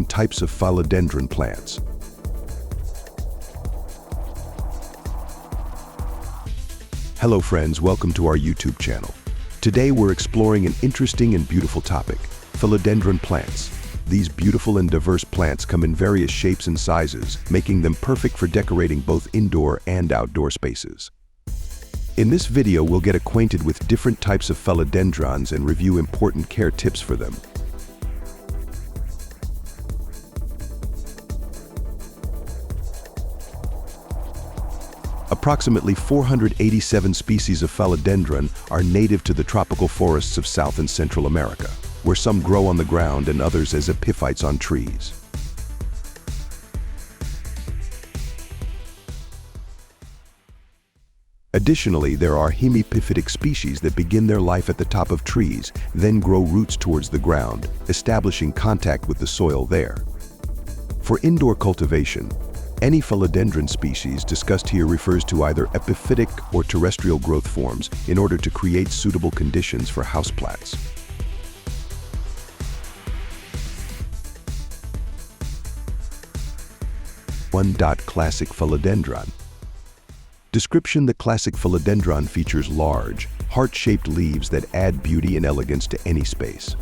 exploring types of philodendron plants. Hello friends, welcome to our YouTube channel. Today we're exploring an interesting and beautiful topic, philodendron plants. These beautiful and diverse plants come in various shapes and sizes, making them perfect for decorating both indoor and outdoor spaces. In this video, we'll get acquainted with different types of philodendrons and review important care tips for them. Approximately 487 species of philodendron are native to the tropical forests of South and Central America, where some grow on the ground and others as epiphytes on trees. Additionally, there are hemiphytic species that begin their life at the top of trees, then grow roots towards the ground, establishing contact with the soil there. For indoor cultivation, any philodendron species discussed here refers to either epiphytic or terrestrial growth forms in order to create suitable conditions for houseplants. Classic philodendron. Description: the classic philodendron features large, heart-shaped leaves that add beauty and elegance to any space.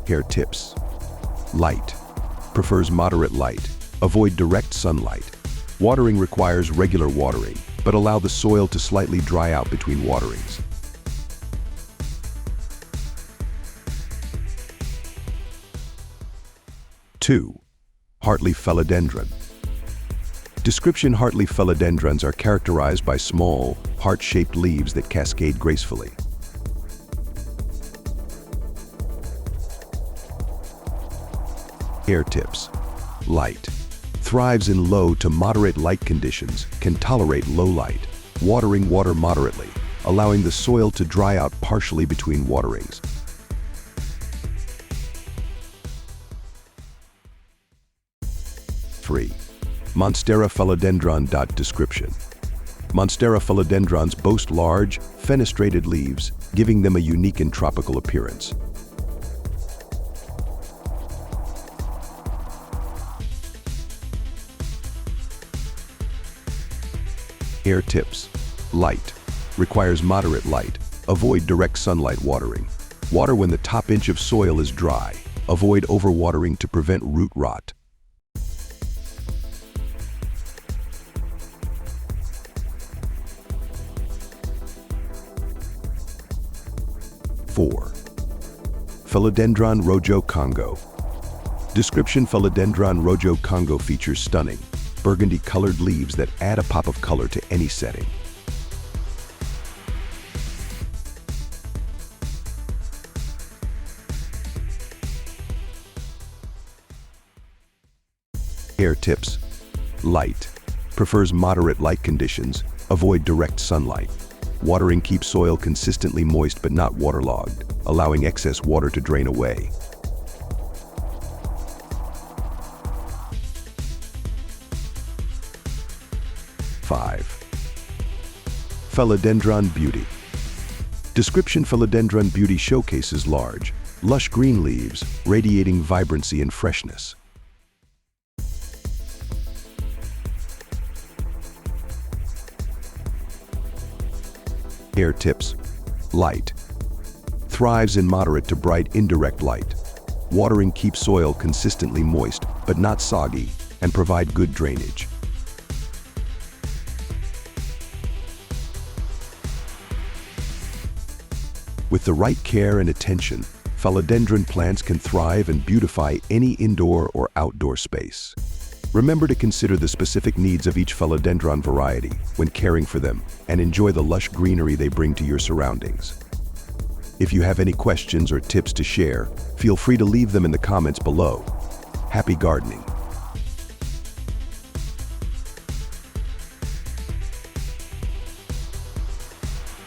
Care tips. Light. Prefers moderate light. Avoid direct sunlight. Watering requires regular watering, but allow the soil to slightly dry out between waterings. Heartleaf Philodendron. Description: Heartleaf philodendrons are characterized by small, heart-shaped leaves that cascade gracefully. Care tips. Light. Thrives in low to moderate light conditions, can tolerate low light. Water moderately, allowing the soil to dry out partially between waterings. Monstera Philodendron. Description: Monstera philodendrons boast large, fenestrated leaves, giving them a unique and tropical appearance. Care tips. Light. Requires moderate light. Avoid direct sunlight watering. Water when the top inch of soil is dry. Avoid overwatering to prevent root rot. Philodendron Rojo Congo. Description: Philodendron Rojo Congo features stunning, burgundy-colored leaves that add a pop of color to any setting. Care tips. Light. Prefers moderate light conditions. Avoid direct sunlight. Watering keeps soil consistently moist but not waterlogged, allowing excess water to drain away. Philodendron Beauty. Description: Philodendron Beauty showcases large, lush green leaves, radiating vibrancy and freshness. Care tips. Light. Thrives in moderate to bright indirect light. Watering keeps soil consistently moist, but not soggy, and provide good drainage. With the right care and attention, philodendron plants can thrive and beautify any indoor or outdoor space. Remember to consider the specific needs of each philodendron variety when caring for them, and enjoy the lush greenery they bring to your surroundings. If you have any questions or tips to share, feel free to leave them in the comments below. Happy gardening!